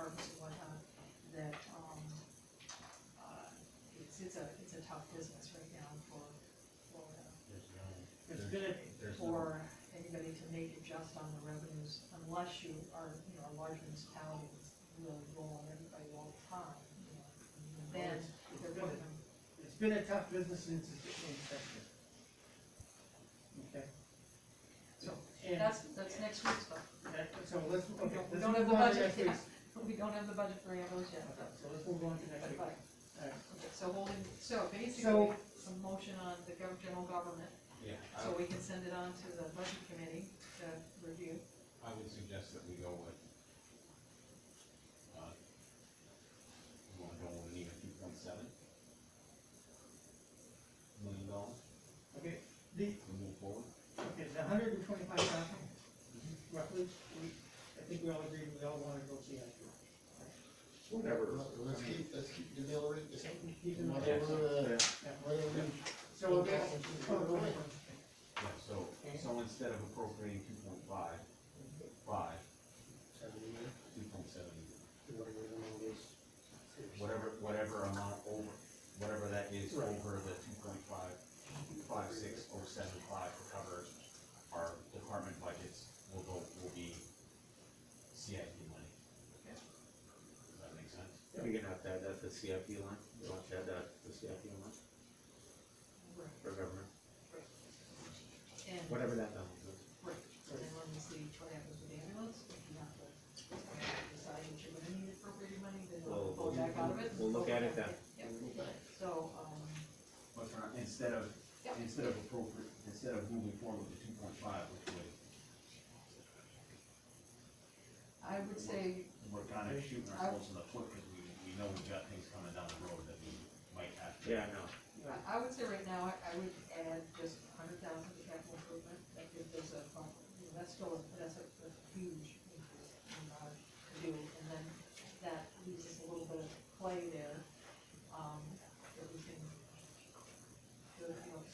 departments and whatnot, that, it's a tough business right now for It's gonna, for anybody to make adjust on the revenues, unless you are, a large municipality that's really rolling everybody all the time, and then they're putting them. it's been a tough business since its inception. Okay? So, And that's next week's stuff. so let's, okay, We let's don't have move the on to budget next yet, week's. we don't have the budget for ambulance yet, Okay, so let's move on to next week. but, Alright, okay, so basically, So- a motion on the general government, Yeah, so we can send it on to the budget committee to review. I would suggest that we go with, you wanna go with even $2.7 million okay, the, to move forward? okay, the $125,000, roughly, I think we all agree, we all wanna go see that. Whatever, let's keep the mill rate the same. Keep in mind. Whatever, Yeah. whatever. So we'll get, oh, go ahead. Yeah, so instead of appropriating 2.5, 2.7, whatever amount over, whatever that is Right. over the 2.56075 to cover our department budgets will be CIP money. Okay. Does that make sense? You're gonna have to add that to CIP line, you want to add that to CIP line for government, And, whatever that balance is. right, and then when we see what happens with the ambulance, if you have to decide that you're gonna need appropriated money, then we'll pull back out of it. We'll look at it then. Yep, so, But instead of Yep. instead of moving forward with the 2.5, which would, I would say, we're kind of shooting ourselves in the foot because we know we've got things coming down the road that we might have to. Yeah, I know. I would say right now, I would add just 100,000 to capital improvement, that gives us that's still, that's a huge increase in to do, and then that leaves us a little bit of play there, that we can,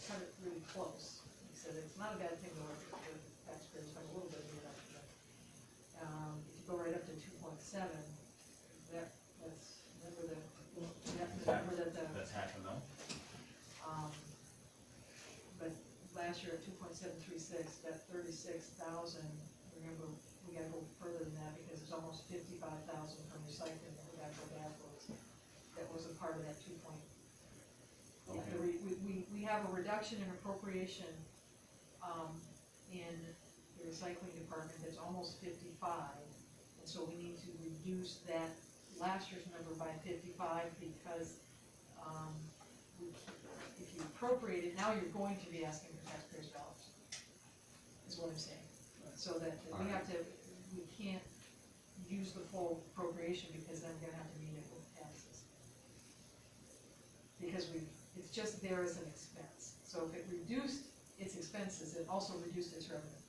cut it really close. Like I said, it's not a bad thing to work with taxpayers, but a little bit of reduction. If you go right up to 2.7, remember that the That's half a mil. But last year at 2.736, that 36,000, remember, we gotta go further than that because there's almost 55,000 from recycling that we gotta go backwards. That was a part of that 2 point. Okay. We have a reduction in appropriation, in the recycling department that's almost 55. And so we need to reduce that last year's number by 55 because, if you appropriate it, now you're going to be asking for taxpayers' dollars, is what I'm saying. So that we have to, we can't use the full appropriation because then we're gonna have to meet it with taxes. Because it's just there as an expense. So if it reduced its expenses, it also reduced its revenue.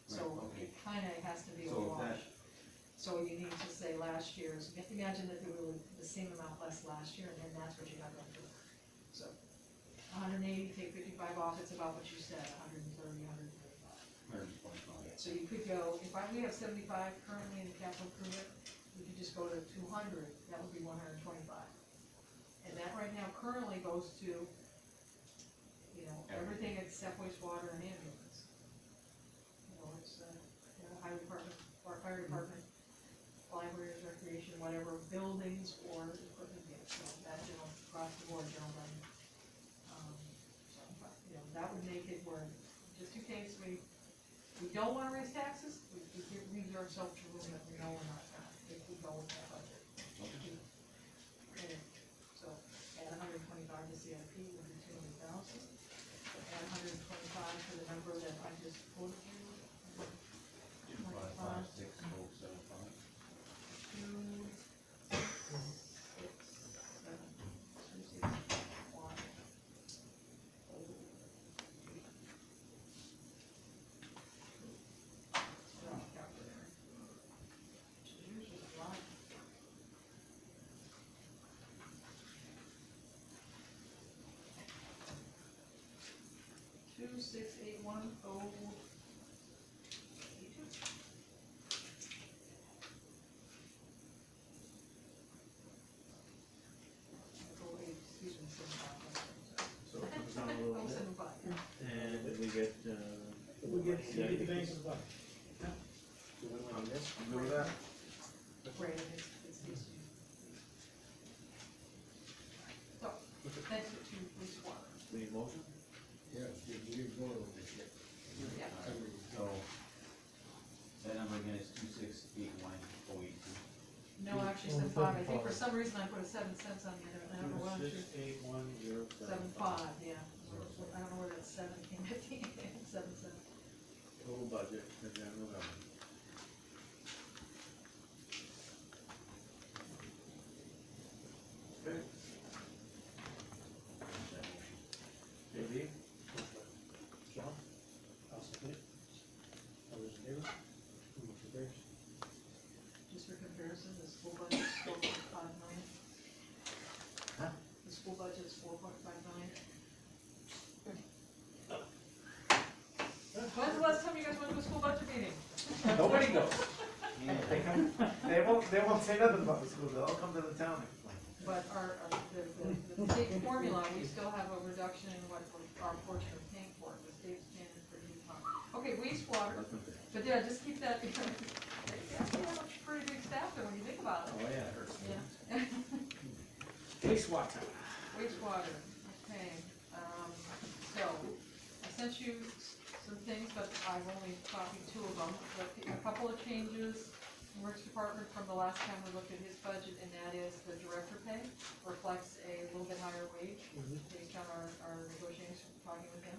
So Right, okay. it kinda has to be a So if wash. that, So you need to say last year's, you have to imagine that there were the same amount less last year, and then that's what you have to do. So, 180, take 55 off, it's about what you said, 130, 135. So you could go, we have 75 currently in the capital improvement, we could just go to 200, that would be 125. And that right now currently goes to, everything except wastewater and ambulance. It's, highway department, or fire department, libraries, recreation, whatever, buildings or equipment, so that, across the board, fund. That would make it where, just in case we don't wanna raise taxes, we leave ourselves to room that we know we're not gonna, if we go with that budget. And so, add 125 to CIP would be 200,000, add 125 to the number that I just quoted you. 2.556,075. 2, 6, 7, 2, 6, 1. Calculator. Which is usually a lot. 26810. you get the bang for the buck. On this, you know that? Right, it's these two. So, that's it to wastewater. We need motion? Yeah, you go over this shit. Yeah. So, that number again is 2681082. No, actually, 7.5, I think for some reason I put a 7 cents on the end of it, I don't know what I'm sure. 7.5, yeah, I don't know where that 7 came at the end, 7 cents. Total budget for general government. Okay. JD? John? I'll second it. All those in favor? Motion carries. Just for comparison, the school budget is 4.5 million. Huh? The school budget is 4.5 million. When's the last time you guys went to a school budget meeting? Nobody goes. They come, they won't say nothing about the school, they'll all come to the town and complain. But the state formula, we still have a reduction in what our portion of paying for it, the state's paying is pretty high. Okay, wastewater, but yeah, just keep that, you have a pretty big staff there when you think about it. Oh, yeah, it hurts. Yeah. Wastewater. Wastewater, okay, so, I sent you some things, but I've only copied 2 of them, but a couple of changes in Works Department from the last time we looked at his budget, and that is the director pay reflects a little bit higher wage based on our negotiations, talking with him.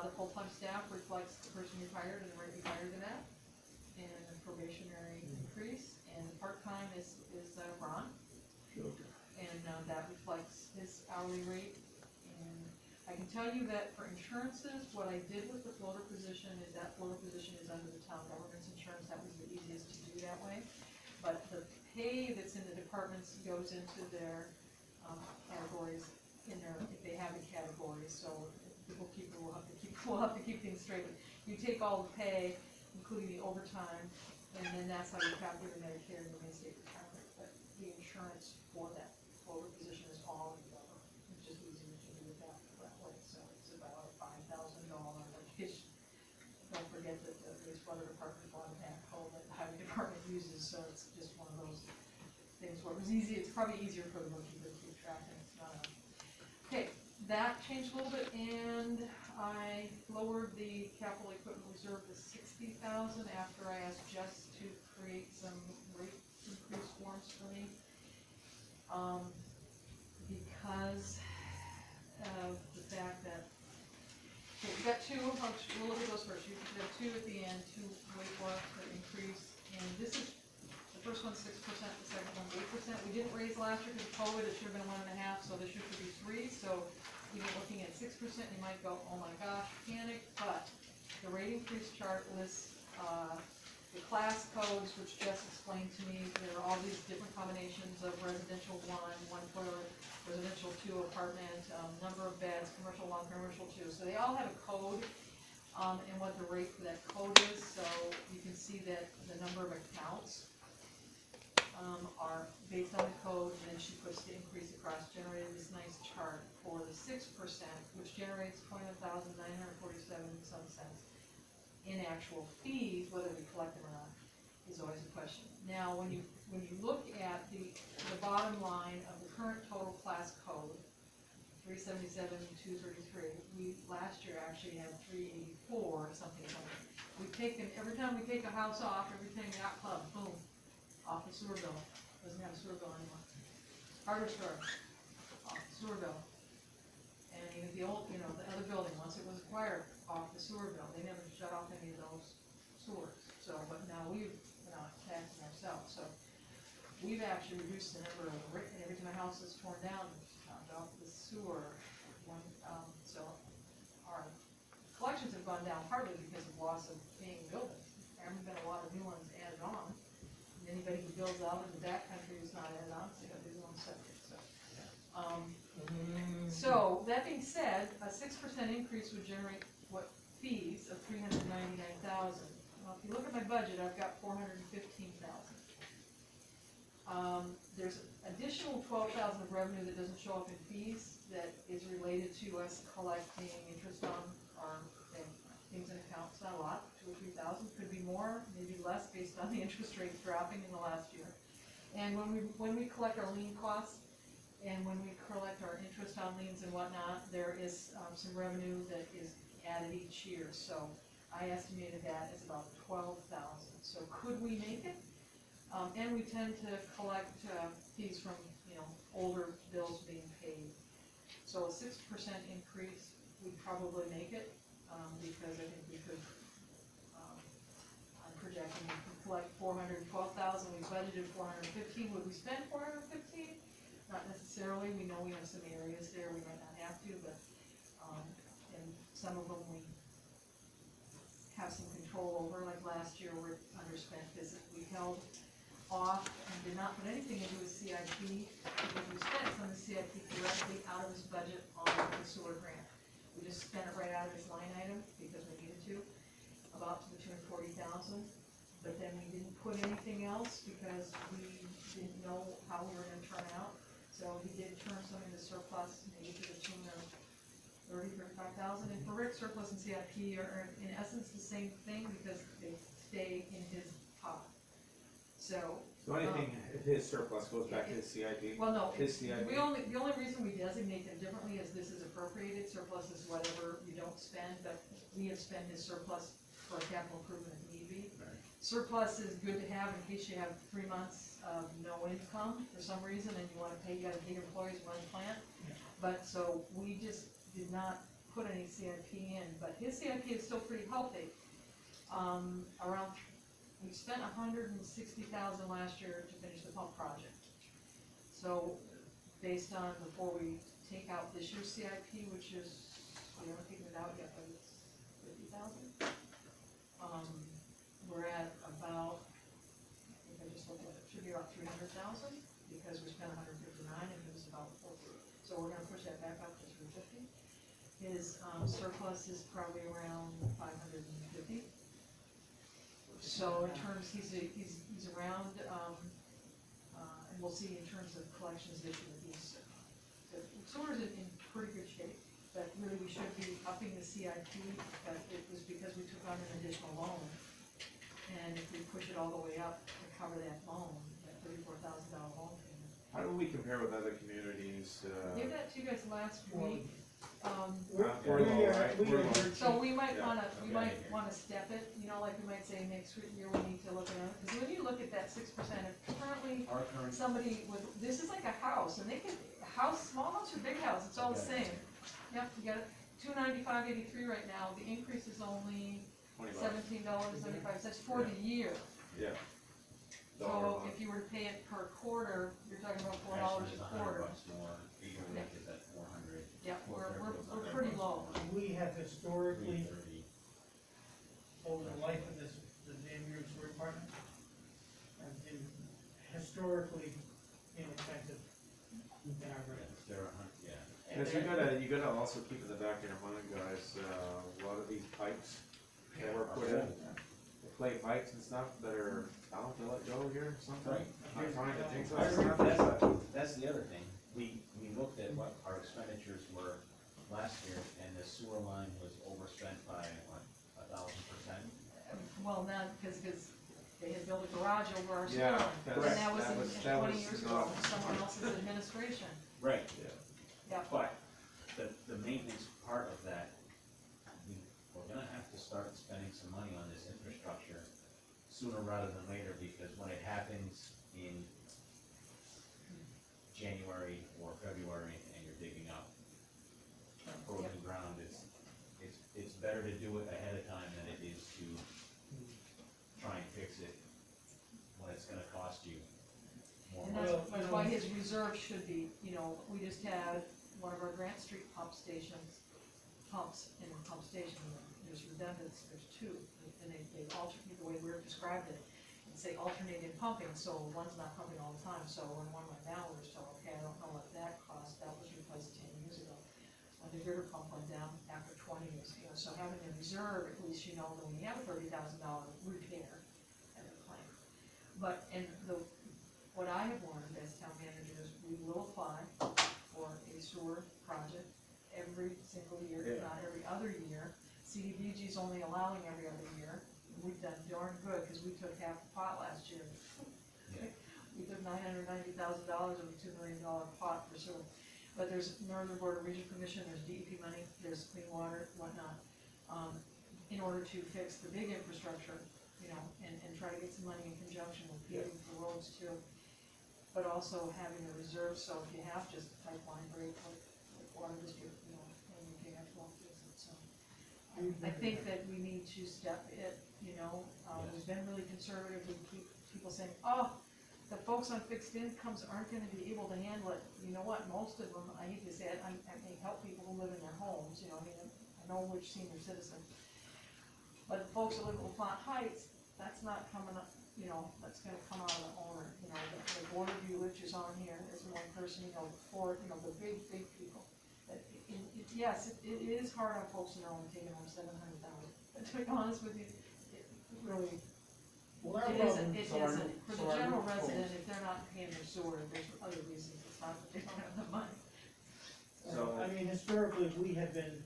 The full-time staff reflects the person you hired and the rate you hired them at, and the probationary increase, and part-time is Ron. And that reflects his hourly rate. And I can tell you that for insurances, what I did with the floater position is that floater position is under the town government's insurance. That was the easiest to do that way. But the pay that's in the departments goes into their categories in their, if they have the categories. So the bookkeeper will have to keep things straight. You take all the pay, including the overtime, and then that's how you calculate the Medicare and the state retirement. But the insurance for that floater position is all in the government. It's just easier to do it that way. So it's about $5,000, which don't forget that the wastewater department is one backhoe that the highway department uses, so it's just one of those things where it was easy. It's probably easier for the bookkeeper to keep track, and it's not a. Okay, that changed a little bit, and I lowered the capital equipment reserve to 60,000 after I asked Jess to create some rate increase forms for me. Because of the fact that, okay, we've got 2, we'll look at those first. You've got 2 at the end, 2 wastewater that increase, and this is, the first one's 6%, the second one's 8%. We didn't raise last year because of COVID, it should have been 1.5, so this year should be 3, so even looking at 6%, you might go, oh my gosh, panic, but the rate increase chart lists, the class codes, which Jess explained to me. There are all these different combinations of residential 1 toilet, residential 2 apartment, number of beds, commercial 1, commercial 2. So they all have a code, and what the rate for that code is. So you can see that the number of accounts are based on the code, and then she puts the increase across, generated this nice chart for the 6%, which generates 21,947 some cents. In actual fees, whether we collect them or not, is always a question. Now, when you look at the bottom line of the current total class code, 377,233, we last year actually had 384 something. We take them every time we take a house off, everything yacht club, boom, off the sewer bill. Doesn't have a sewer bill anymore. Hardware store, off the sewer bill. And even the old, the other building, once it was acquired, off the sewer bill. They never shut off any of those sewers. So, but now we've been taxing ourselves. So we've actually reduced the number of, every time a house is torn down, chopped off the sewer. So our collections have gone down partly because of loss of paying buildings. There haven't been a lot of new ones added on. And anybody who builds out in the back country is not added on, so they got their own septic. So that being said, a 6% increase would generate what fees of $399,000. Well, if you look at my budget, I've got $415,000. There's additional $12,000 of revenue that doesn't show up in fees that is related to us collecting interest on our things in account, it's not a lot, 2,000 or 3,000, could be more, maybe less, based on the interest rates dropping in the last year. And when we collect our lien costs, and when we collect our interest on liens and whatnot, there is, some revenue that is added each year, so I estimated that as about 12,000, so could we make it? And we tend to collect, fees from, older bills being paid. So a 6% increase, we'd probably make it, because I think we could, I'm projecting we could collect 412,000, we budgeted 415, would we spend 415? Not necessarily, we know we have some areas there we might not have to, but, and some of them we have some control over, like last year we're underspent because we held off and did not put anything into a CIP, because we spent some of the CIP directly out of his budget on the sewer grant. We just spent it right out of his line item because we needed to, about to the tune of 40,000. But then we didn't put anything else because we didn't know how we were gonna turn out. So he did turn some into surplus, maybe to the tune of 35,000. And for Rick, surplus and CIP are in essence the same thing because they stay in his pot. So. So anything, if his surplus goes back to his CIP, Well, no, his CIP, the only reason we designate them differently is this is appropriated, surplus is whatever you don't spend, but we have spent his surplus for capital improvement if need be. Right. Surplus is good to have in case you have 3 months of no income for some reason and you wanna pay, you gotta pay your employees, run the plant. But, so, we just did not put any CIP in, but his CIP is still pretty healthy. We spent 160,000 last year to finish the pump project. So, based on, before we take out this year's CIP, which is, we haven't taken it out yet, but it's 50,000. We're at about, I think I just looked at it, should be about 300,000, because we spent 159 and it was about 40. So we're gonna push that back up to 350. His, surplus is probably around 550. So in terms, he's around, and we'll see in terms of collections this year, the sewer's in pretty good shape, but really we should be upping the CIP, but it was because we took on an additional loan. And if we push it all the way up to cover that loan, that $34,000 loan payment. how do we compare with other communities? I gave that to you guys last week. We're low, right? We're low. So we might Yeah, we okay. might wanna step it, like we might say next year we need to look at it, because when you look at that 6%, if currently Our current, somebody with, this is like a house, and they can, small house or big house, it's all the same. Yep, you got it, $295.83 right now, the increase is only $20. $17.75 for the year. Yeah. So Dollar if you were to pay it per quarter, you're talking about $4 actually, it's a $100 quarter. more, Eagle Lake is at 400. Yep, we're pretty low. We have historically, 330. over the life of this, the Danbury Sewer Department, have been historically inexpensive in our grant. They're yeah. Because you gotta also keep in the back of your mind, guys, a lot of these pipes that were put in, the clay pipes and stuff that are bound to let go here or something. Right. I'm trying to think I of remember stuff. that's the other thing, we looked at what our expenditures were last year, and the sewer line was overspent by, what, 1,000%? Well, not, because they had built a garage over our sewer Yeah, line. that's- And that was that in was- 20 years ago, not- in someone else's administration. Right. Yeah. Yeah, But the maintenance part of that, we're gonna have to start spending some money on this infrastructure sooner rather than later, because when it happens in January or February and you're digging up frozen ground, it's better to do it ahead of time than it is to try and fix it when it's gonna cost you more and money. that's why his reserve should be, we just had one of our Grant Street pumps in the pump station, there's redundance, there's two, and they alternate, the way we're described it, and say alternating pumping, so one's not pumping all the time, so when one went down, we were still, okay, I don't know what that cost, that was replaced 10 years ago. When the river pump went down after 20 years, so having a reserve, at least that when you have a $30,000 repair at the plant. But, what I have learned as town manager is we will apply for a sewer project every single year, if Yeah. not every other year. CDBG's only allowing every other year. We've done darn good, cause we took half the pot last year. Yeah. We took $990,000 of a $2 million pot for sewer. But there's Northern Border Region Commission, there's DEP money, there's clean water, whatnot, in order to fix the big infrastructure, you know, and try to get some money in conjunction with paving for roads too. But also having a reserve, so if you have just a pipeline break, like water district, you know, and you can have to fix it, so. I think that we need to step it, you know, we've been really conservative, we keep people saying, oh, the folks on fixed incomes aren't gonna be able to handle it. You know what, most of them, I hate to say it, I may help people who live in their homes, you know, I mean, I know which senior citizen. But the folks that live in Plant Heights, that's not coming up, you know, that's gonna come out of the owner, you know, the Board of View, which is on here, is one person, you know, for, you know, the big people. Yes, it is hard on folks in their own taking home $700,000, but to be honest with you, it really, Well, our it problem, isn't, for the general resident, if they're not paying their sewer, there's other reasons, it's not that they don't have the money. So- I mean, historically, we have been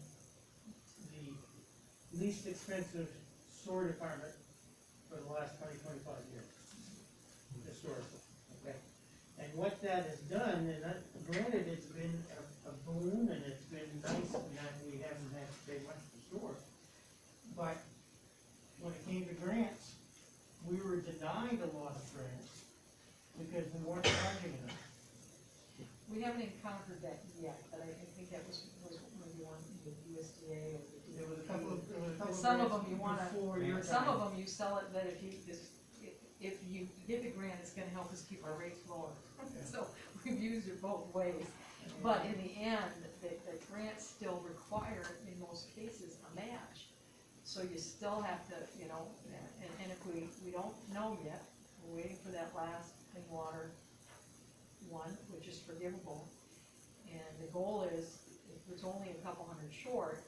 the least expensive sewer department for the last 25 years, historically, okay? And what that has done, and that, granted, it's been a boom, and it's been nice, and that we haven't had to pay much for sewer, but when it came to grants, we were denied a lot of grants because we weren't charging enough. We haven't encountered that yet, but I think that was maybe one, the USDA or the. There was a couple of Some of grants them you wanna, before your some time. of them you sell it that if you get the grant, it's gonna help us keep our rates lower. So we've used it both ways, but in the end, the grants still require, in most cases, a match. So you still have to, you know, and if we don't know yet, we're waiting for that last clean water one, which is forgivable. And the goal is, if it's only a couple hundred short,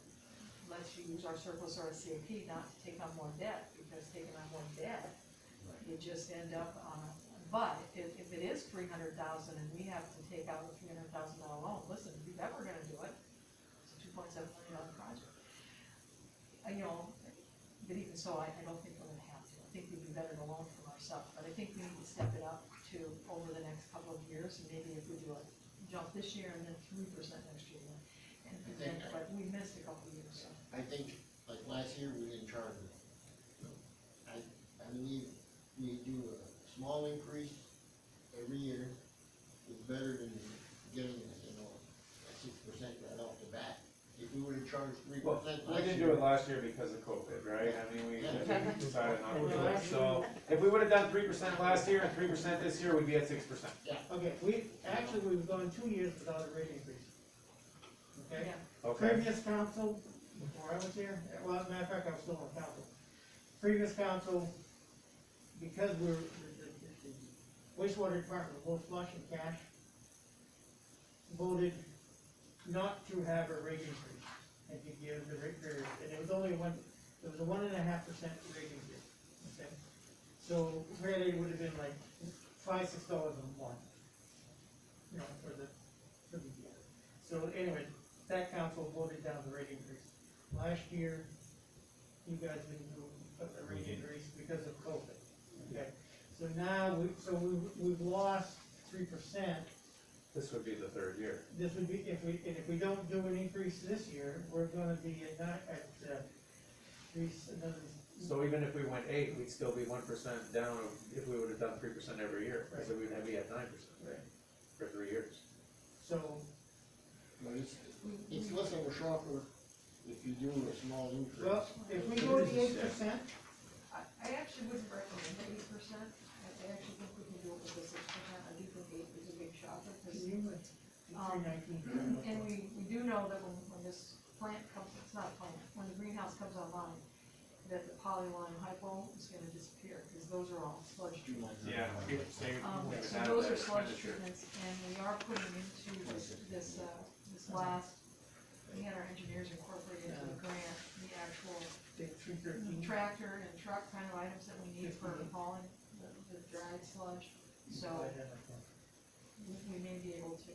let's use our surplus or a CIP not to take on more debt, because taking on more debt, you just end up on a, but if it is $300,000 and we have to take out a $300,000 loan, listen, if you're ever gonna do it, it's a $2.7 million project. You know, but even so, I don't think we're gonna have to. I think we'd be better to loan from ourselves, but I think we need to step it up to over the next couple of years, and maybe if we do a jump this year and then 3% next year, and then, but we missed a couple of years, so. I think, like last year, we didn't charge them. I believe we do a small increase every year, is better than getting, you know, a 6% right off the bat. If we would've charged 3% Well, last we year. didn't do it last year because of COVID, right? I mean, we Yeah. decided not to do it, so if we would've done 3% last year and 3% this year, we'd be at 6%. Okay, we've gone 2 years without a rate increase. Okay? Yeah. Okay, Previous council, before I was here, well, as a matter of fact, I was still on council. Previous council, because the wastewater department was both flush and cash, voted not to have a rate increase and to give the rate period, and it was only it was a 1.5% rate increase, okay? So really, it would have been like $5-6 a month, you know, for the year. So anyway, that council voted down the rate increase. Last year, you guys didn't do a rate increase because of COVID, okay? So now, we've lost 3%. this would be the third year. This would be, if we don't do an increase this year, we're gonna be So even if we went 8, we'd still be 1% down if we would've done 3% every year, because Right. we'd be at 9% Right. for 3 years. So, But it's less of a shocker if you do a small increase. well, if we go to 8%, I actually wouldn't recommend the 8%. I actually think we can do it with the 6%. I do think 8 is a big shocker, because, you would, 319. and we do know that when this plant comes, it's not a plant, when the greenhouse comes online, that the polyline hypo is gonna disappear, because those are all sludge treatments. So those are sludge treatments, and we are putting into this last, we had our engineers incorporate into the grant, the actual Take 313. tractor and truck kind of items that we need for hauling the dried sludge. So we may be able to,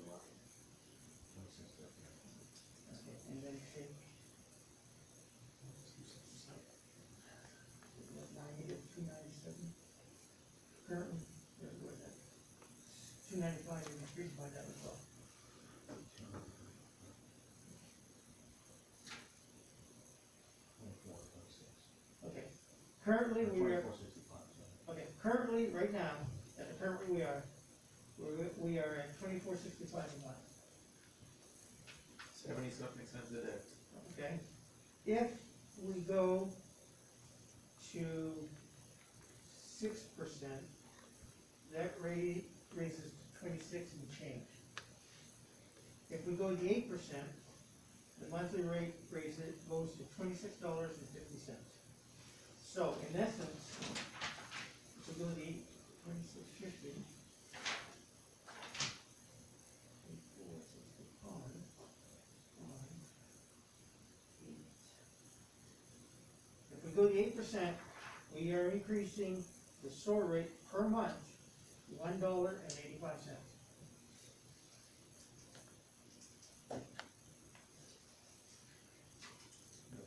And then take currently we are, 2465, so. okay, currently, right now, currently we are at 24.65 a month, 70-something cents a day. okay? If we go to 6%, that rate raises to 26 and change. If we go to 8%, the monthly rate goes to $26.50. So in essence, if we go to the 26.50, 8. If we go to 8%, we are increasing the store rate per month $1.85.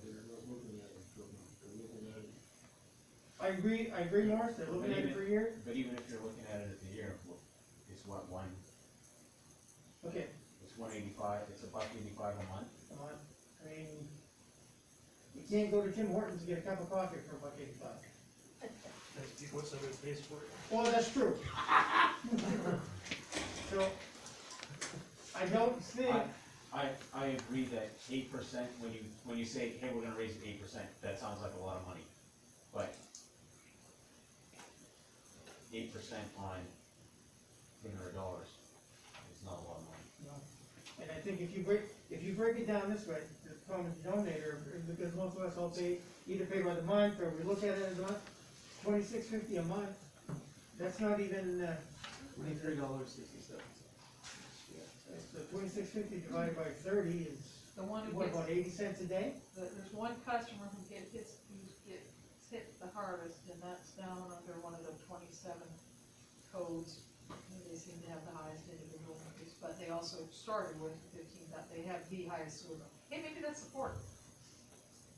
They're not looking at it, they're looking at it. I agree, Morris, they're looking at it per year. But even if you're looking at it at the year, it's what, Okay, it's $1.85, it's $1.85 a month. come on, I mean, you can't go to Tim Hortons and get a cup of coffee for $1.85. That's what somebody pays for it. Well, that's true. So, I don't think, I agree that 8%, when you say, hey, we're gonna raise it 8%, that sounds like a lot of money. But 8% on $300 is not a lot of money. and I think if you break it down this way, the common denominator, because most of us all either pay by the month, or we look at it as a month, $26.50 a month, that's not even, $23.67. so $26.50 divided by 30 is, The one who what, gets, about 80 cents a day? there's one customer who gets hit the hardest, and that's down under one of the 27 codes. They seem to have the highest individual increase, but they also started with 15, that they have the highest sewer bill. Hey, maybe that's the port.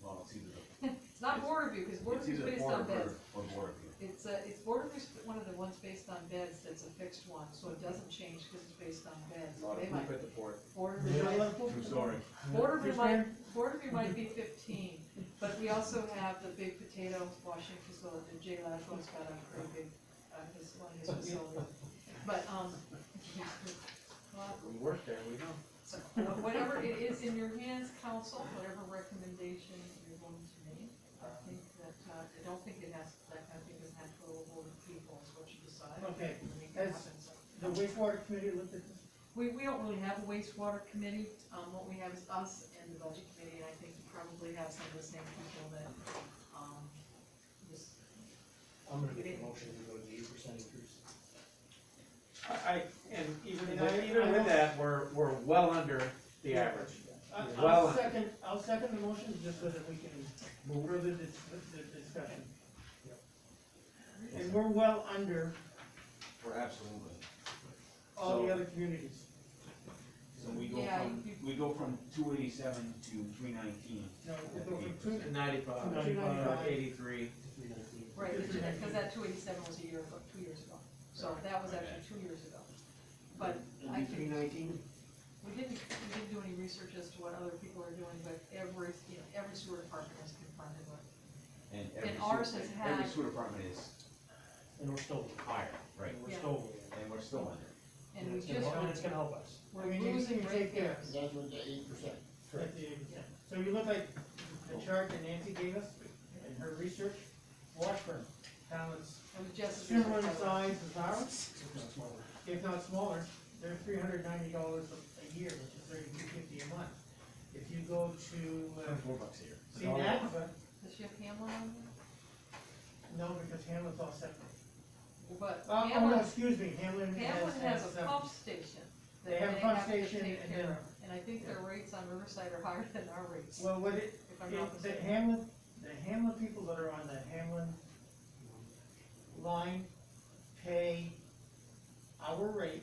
Well, it's either It's not Board of View, because Board of View is based on beds. or Board of View. It's Board of View's one of the ones based on beds that's a fixed one, so it doesn't change because it's based on beds. A lot of They poop might, at the port. Board of View might, True story. Board of View Just might, then? Board of View might be 15, but we also have the big potato washing facility, Jay Lashwell's got a pretty big, his facility. But, We work there, we know. so whatever it is in your hands, council, whatever recommendation you're going to make, I think that, I don't think it has, that kind of thing doesn't have to go over the people, is what you decide. Okay, Make it has happen, so. the wastewater committee looked at this? We don't really have a wastewater committee, what we have is us and the budget committee, and I think you probably have some of the same people that, just, I'm gonna make a motion to go to the 8% increase. And even And with, I even with don't- that, we're well under the average. I'll Well- second the motion, just so that we can move further the discussion. And we're well under We're absolutely. all the So- other communities. So we Yeah, go from 287 to 319. No, we'll go from two, 95, 95. 83. 319. right, because that 287 was a year ago, 2 years ago, so that was actually 2 years ago. But I And can, 319? we didn't do any research as to what other people are doing, but every sewer department has confronted it. And And ours has every had- sewer department is And we're still, higher, right? we're Yeah. still. And we're still under. And we it's just, gonna help us. we're I mean, losing you take care. ratepayers. That's what the 8%. at the 80%. So you look like the chart that Nancy gave us in her research, Washburn, town is It was just. similar in size as ours, It's not smaller. if not smaller. They're $390 a year, which is $32.50 a month. If you go to, $4 a year. St. Agatha, Does she have Hamlin on no, because Hamlin's all separate. there? But Oh, no, Hamlin, excuse me, Hamlin Hamlin has a separate. pump station. that They have a pump to station take and care then- of. And I think their rates on Riverside are higher than our rates, Well, what if I'm not the mistaken. Hamlin people that are on the Hamlin line pay our rate,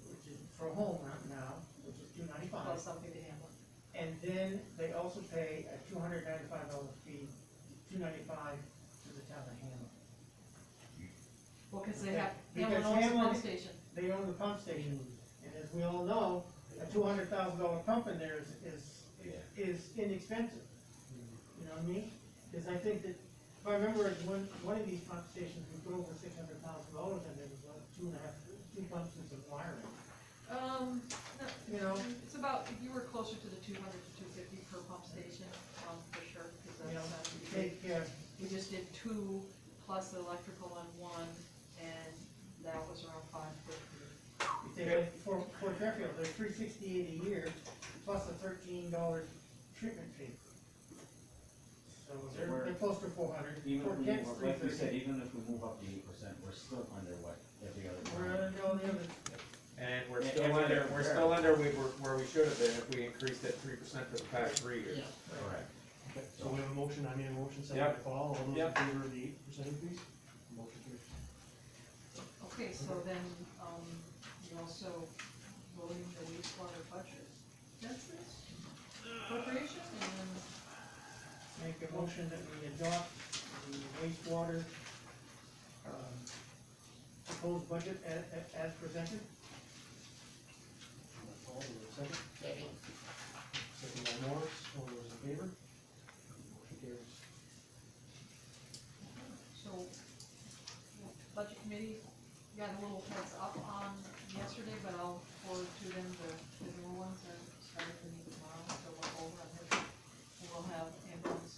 which is for home right now, which is $295. Plus something to Hamlin. And then they also pay a $295 fee, $295 to the town of Hamlin. Well, cause they Okay, have, because Hamlin owns the pump Hamlin- station. They own the pump station, and as we all know, a $200,000 pump in there is inexpensive. You know what I mean? Because I think that If I remember, one of these pump stations, we put over $600,000 and there was like two pumps and some wiring. No, You know, it's about, you were closer to the 200 to 250 per pump station, for sure, because you know, that's, take, we just did 2 plus the electrical on 1, and that was around 550. for Fairfield, they're $368 a year, plus a $13 treatment fee. So they're close to 400. Even For if we Kent's move, like we 350. said, even if we move up to 8%, we're still under what every other We're town. under all the other, And we're Yeah, still every under, other we're compare. still under where we should have been if we increased it 3% for the past 3 years. Yeah. Correct. Okay, so we have a motion, I made a motion, second Yep. by Paul, all those in Yep. favor of the 8% increase? Motion carries. Okay, so then, you're also voting the wastewater budget. That's this appropriation, and then, make a motion that we adopt the wastewater, proposed budget as presented. Paul, do we have a second? Second. Second by Norris, all those in favor? Motion carries. so, budget committee got a little heads up on yesterday, but I'll forward to them the new ones, and starting to meet tomorrow, to look over, and then we'll have ambulance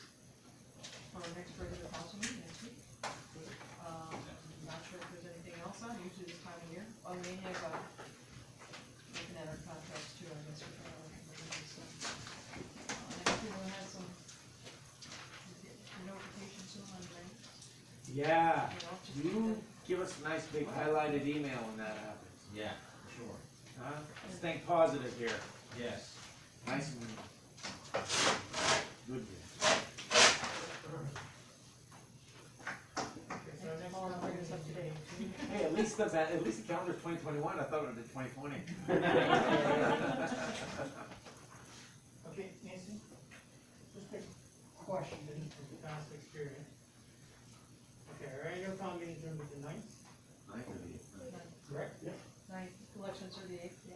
for our next regular council meeting next week. Not sure if there's anything else on, usually this time of year, oh, we have, looking at our contracts too, I guess, we're trying to look at the so. And I think we'll have some notification soon on grants, Yeah, you know, just. you give us a nice big highlighted email when that happens. Yeah, sure. Huh? Let's think positive here. Yes. Nice and good. Okay, so Thanks, next Paul, council bring us up to date. Hey, at least the calendar's 2021. I thought it was 2020. Okay, Nancy, just a question from past experience. Okay, our annual town meeting is gonna be the 9th, correct? Yep. Ninth, elections are the 8th, yeah.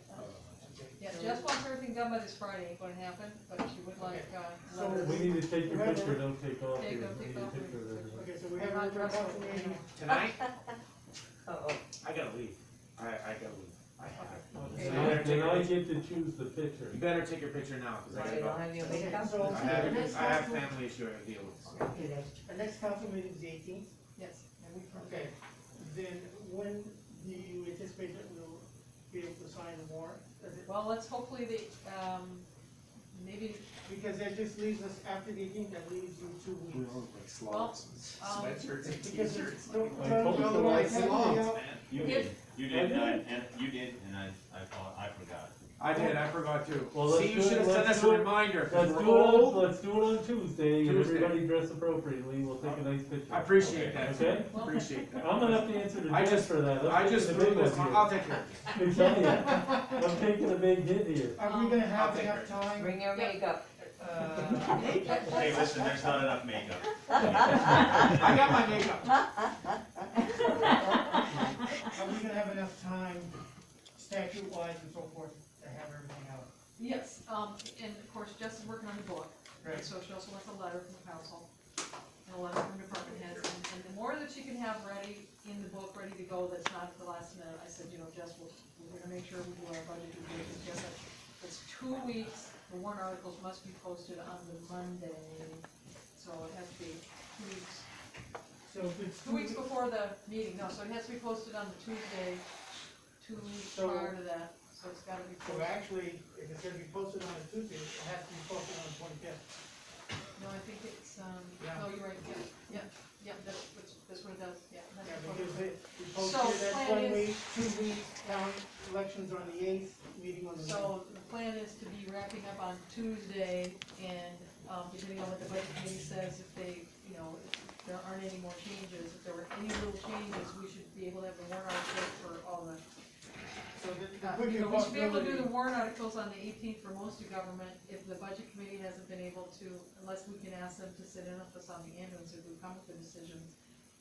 Okay. Yeah, So- Jess wants everything done by this Friday, ain't gonna happen, but she would like, So letters. We need to take your Remember- picture, don't take off Take here. off, We take need a off. picture of everybody. Okay, so we I'm have not a regular dressed council up, meeting, Tonight? I gotta leave. I gotta leave. I have. Okay. You Then better take I your- get to choose the picture. You better take your picture now, cause I So gotta you go. don't have your okay, makeup? so I have, the next I have council, family issue I gotta deal with. the next council meeting is the 18th, Yes, and we. okay, then when do you anticipate that we'll be able to sign the warrant? Does it- Well, let's hopefully maybe, Because that just leaves us, after the 18th, that leaves you 2 We weeks. all look like slobs and sweatshirts and Because t-shirts. it's, don't, I told you otherwise so. have to be out. You did, you did, and you did, and I thought, I forgot. I did, I forgot too. Well, let's See, you do it- should have sent let's us do a it- reminder, cause Let's we're do it, old. let's do it on Tuesday, and Tuesday. everybody dress appropriately, we'll take a nice picture. I appreciate that, Okay. appreciate that. I'm gonna have to answer to I Jess just, for that. I just I'm threw taking a this big on, one I'll take care of it. here. I'm telling you, I'm taking a big hit here. Are we gonna have I'll take enough time, Bring your makeup. Hey, listen, there's not enough makeup. I got my makeup. are we gonna have enough time, statute-wise and so forth, to have everything out? yes, and of course, Jess is working on the book, Right. so she also wants a letter from the council, and a letter from department heads, and the more that she can have ready in the book, ready to go, that's not at the last minute, I said, Jess, we're gonna make sure we do our budget due diligence, Jess said, it's 2 weeks, the warrant articles must be posted on the Monday, so it has to be 2 weeks. So if it's 2 weeks before the meeting, no, so it has to be posted on the Tuesday, 2 weeks So- prior to that, so it's gotta be So posted. actually, if it's gonna be posted on a Tuesday, it has to be posted on the 25th. No, I think it's, Yeah. no, you're right, yeah, that's what it does, yeah. that's Yeah, what because it- we So, posted it plan 1 is- week, 2 weeks, town elections on the 8th, meeting on the 9th. So the plan is to be wrapping up on Tuesday, and, depending on what the budget committee says, if they, if there aren't any more changes, if there were any little changes, we should be able to have the warrant articles for all the So there could be a we should be able to do possibility. the warrant articles on the 18th for most of government, if the budget committee hasn't been able to, unless we can ask them to sit in with us on the ambulance if we come with the decisions.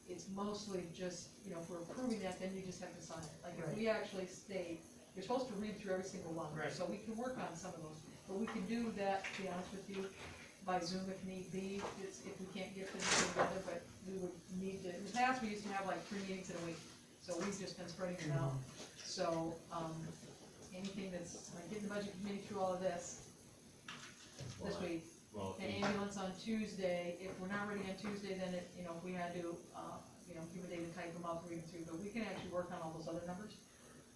It's mostly just, if we're approving that, then you just have to sign it. Like, if we actually state, you're supposed to read through every single one, Right. so we can work on some of those. But we can do that, to be honest with you, by Zoom if need be, if we can't get things together, but we would need to, in the past, we used to have like 3 meetings in a week, so we've just been spreading them out. So, anything that's, like getting the budget committee through all of this week. Well, The ambulance on Tuesday, if we're not ready on Tuesday, then it, if we had to, give a day to type them up, read them through, but we can actually work on all those other numbers.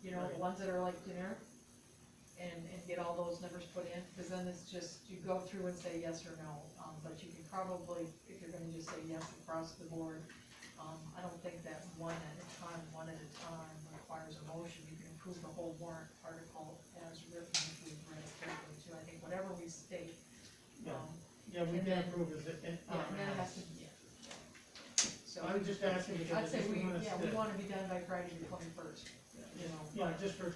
The Right. ones that are like generic, and get all those numbers put in, because then it's just, you go through and say yes or no. But you can probably, if you're gonna just say yes across the board, I don't think that one at a time requires a motion. You can approve the whole warrant article as written if we've read it carefully too. I think whatever we state, Yeah. Yeah, we And can then- approve this, and, yeah, and then it has to, yeah. So, I was just asking because I'd I say just we want us want to, to be done by Friday the 21st, yeah, just for